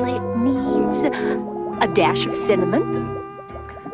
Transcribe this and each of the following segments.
It needs a dash of cinnamon,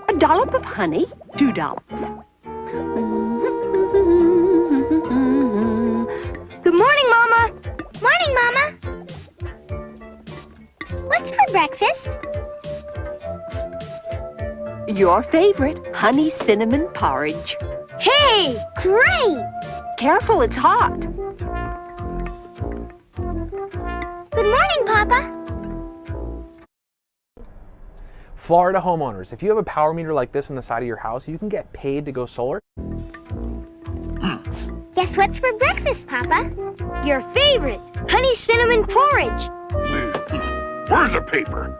a dollop of honey, 2 dollops. Good morning, Mama. Morning, Mama. What's for breakfast? Your favorite honey cinnamon porridge. Hey, great! Careful, it's hot. Good morning, Papa. Florida homeowners, if you have a power meter like this on the side of your house, you can get paid to go solar. Guess what's for breakfast, Papa? Your favorite, honey cinnamon porridge. Where's the paper?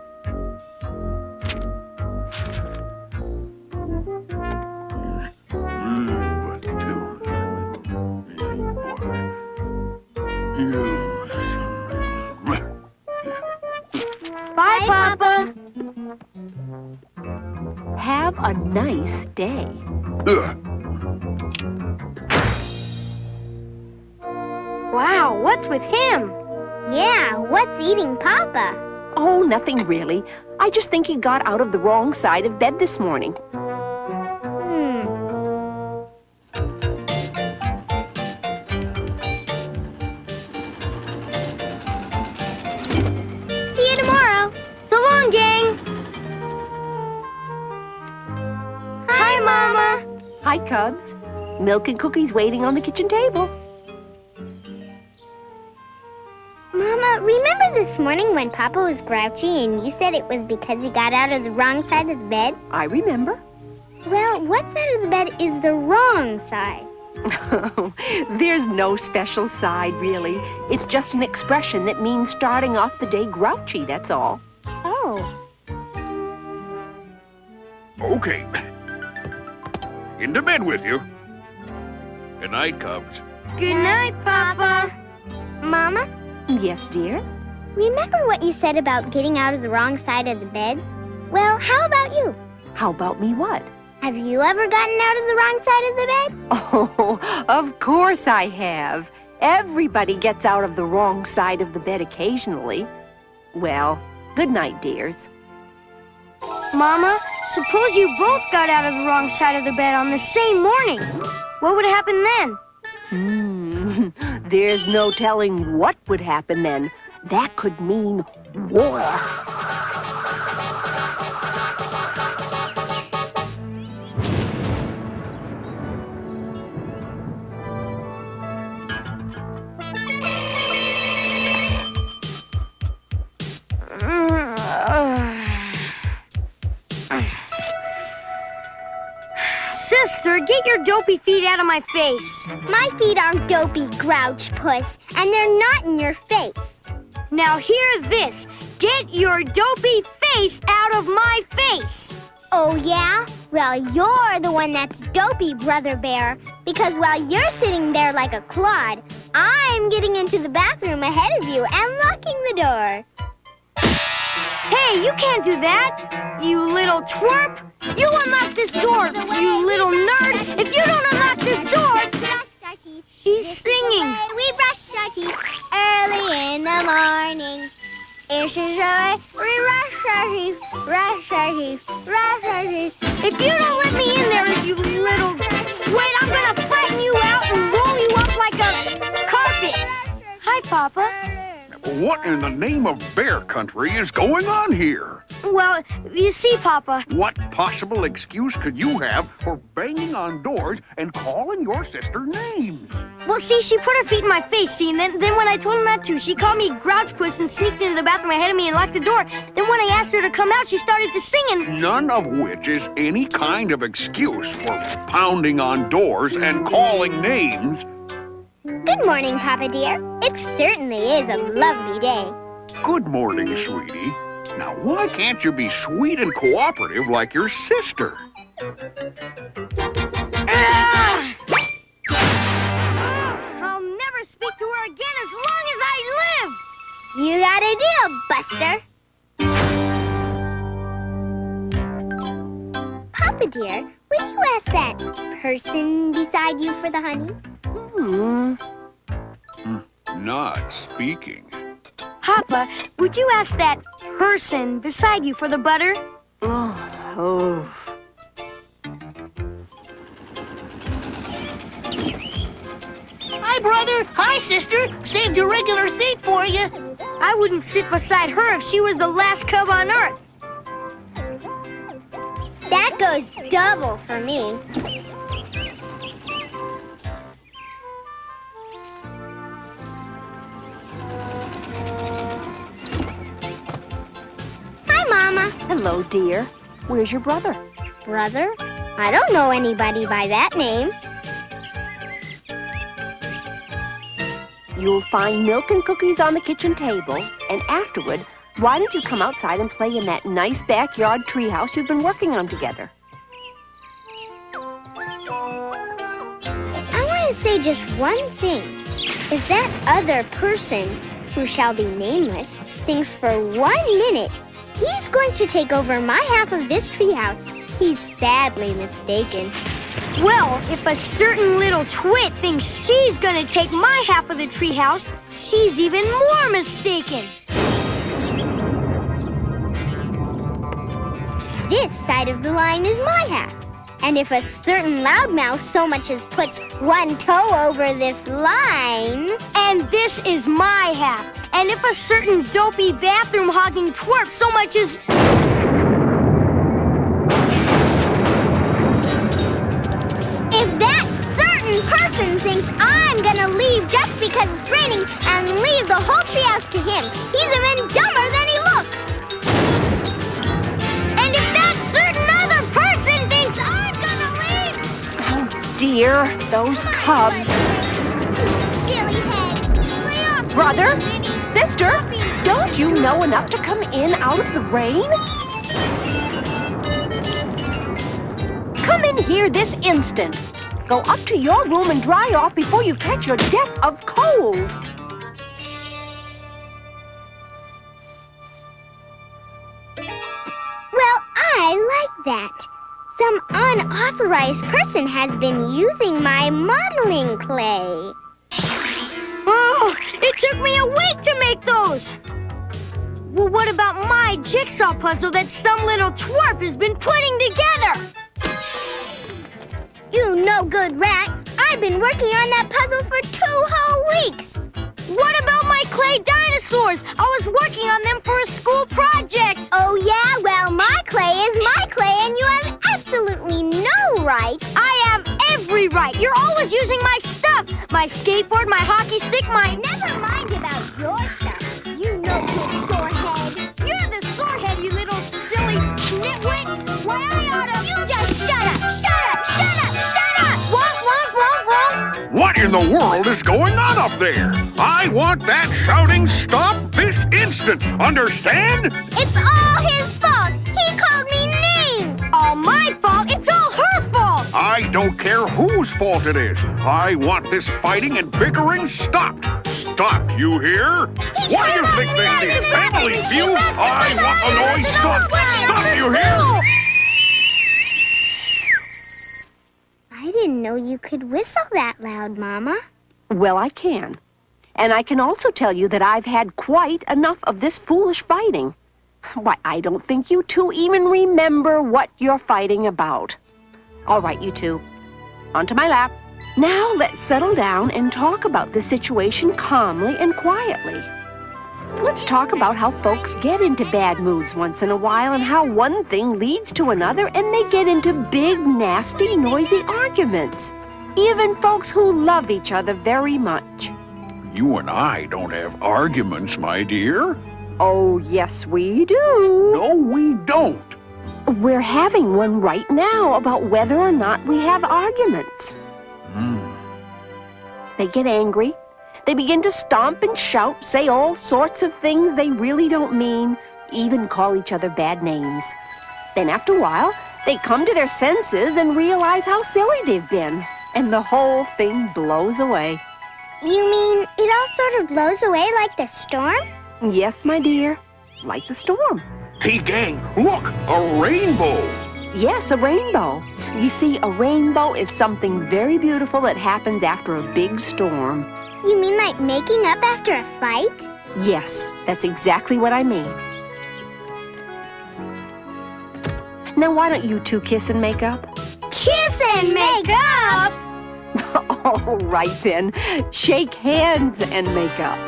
Bye, Papa. Have a nice day. Wow, what's with him? Yeah, what's eating Papa? Oh, nothing really. I just think he got out of the wrong side of bed this morning. See you tomorrow. So long, gang. Hi, Mama. Hi, Cubs. Milk and cookies waiting on the kitchen table. Mama, remember this morning when Papa was grouchy and you said it was because he got out of the wrong side of the bed? I remember. Well, what side of the bed is the wrong side? There's no special side, really. It's just an expression that means starting off the day grouchy, that's all. Oh. Okay. Into bed with you. Good night, Cubs. Good night, Papa. Mama, Yes, dear? remember what you said about getting out of the wrong side of the bed? Well, how about you? How about me what? Have you ever gotten out of the wrong side of the bed? Oh, of course I have. Everybody gets out of the wrong side of the bed occasionally. Well, good night, dears. Mama, suppose you both got out of the wrong side of the bed on the same morning. What would happen then? There's no telling what would happen then. That could mean war. Sister, get your dopey feet out of my face. My feet aren't dopey, grouch puss, and they're not in your face. Now hear this. Get your dopey face out of my face. Oh, yeah? Well, you're the one that's dopey, Brother Bear, because while you're sitting there like a clod, I'm getting into the bathroom ahead of you and locking the door. Hey, you can't do that, you little twerp. You unlock this door, you little nerd. If you don't unlock this door... She's singing. We brush our teeth early in the morning. It's a joy. We brush our teeth, brush our teeth, brush our teeth. If you don't let me in there, you little... Wait, I'm gonna flatten you out and roll you up like a carpet. Hi, Papa. What in the name of bear country is going on here? Well, you see, Papa... What possible excuse could you have for banging on doors and calling your sister names? Well, see, she put her feet in my face, see, and then when I told her not to, she called me Grouch Puss and sneaked into the bathroom ahead of me and locked the door. Then when I asked her to come out, she started to sing and... None of which is any kind of excuse for pounding on doors and calling names. Good morning, Papa dear. It certainly is a lovely day. Good morning, sweetie. Now, why can't you be sweet and cooperative like your sister? I'll never speak to her again as long as I live! You got a deal, Buster. Papa dear, will you ask that person beside you for the honey? Not speaking. Papa, would you ask that person beside you for the butter? Oh. Hi, brother. Hi, sister. Saved your regular seat for you. I wouldn't sit beside her if she was the last cub on Earth. That goes double for me. Hi, Mama. Hello, dear. Where's your brother? Brother? I don't know anybody by that name. You'll find milk and cookies on the kitchen table, and afterward, why don't you come outside and play in that nice backyard treehouse you've been working on together? I want to say just one thing. If that other person, who shall be nameless, thinks for 1 minute he's going to take over my half of this treehouse, he's sadly mistaken. Well, if a certain little twit thinks she's gonna take my half of the treehouse, she's even more mistaken. This side of the line is my half. And if a certain loudmouth so much as puts one toe over this line... And this is my half. And if a certain dopey bathroom-hogging twerp so much as... If that certain person thinks I'm gonna leave just because it's raining and leave the whole treehouse to him, he's even dumber than he looks. And if that certain other person thinks I'm gonna leave... Oh, dear, those cubs. Silly head. Lay off, Brother? Minnie. Sister? Don't you know enough to come in out of the rain? Come in here this instant. Go up to your room and dry off before you catch your death of cold. Well, I like that. Some unauthorized person has been using my modeling clay. Oh, it took me a week to make those. Well, what about my jigsaw puzzle that some little twerp has been putting together? You no good rat. I've been working on that puzzle for 2 whole weeks. What about my clay dinosaurs? I was working on them for a school project. Oh, yeah? Well, my clay is my clay, and you have absolutely no right. I have every right. You're always using my stuff. My skateboard, my hockey stick, my... Never mind about your stuff. You no good sorehead. You're the sorehead, you little silly nitwit. Why, I oughta... You just shut up, shut up, shut up, shut up. What in the world is going on up there? I want that shouting stopped this instant. Understand? It's all his fault. He called me names. All my fault. It's all her fault. I don't care whose fault it is. I want this fighting and bickering stopped. Stop, you hear? What do you think this is? Family feud? I want the noise stopped. Stop, you hear? I didn't know you could whistle that loud, Mama. Well, I can. And I can also tell you that I've had quite enough of this foolish fighting. Why, I don't think you two even remember what you're fighting about. All right, you two. Onto my lap. Now let's settle down and talk about the situation calmly and quietly. Let's talk about how folks get into bad moods once in a while and how one thing leads to another and they get into big, nasty, noisy arguments. Even folks who love each other very much. You and I don't have arguments, my dear. Oh, yes, we do. No, we don't. We're having one right now about whether or not we have arguments. They get angry. They begin to stomp and shout, say all sorts of things they really don't mean, even call each other bad names. Then after a while, they come to their senses and realize how silly they've been, and the whole thing blows away. You mean it all sort of blows away like the storm? Yes, my dear, like the storm. Hey, gang, look, a rainbow. Yes, a rainbow. You see, a rainbow is something very beautiful that happens after a big storm. You mean like making up after a fight? Yes, that's exactly what I mean. Now, why don't you two kiss and make up? Kiss and make up? All right, then. Shake hands and make up.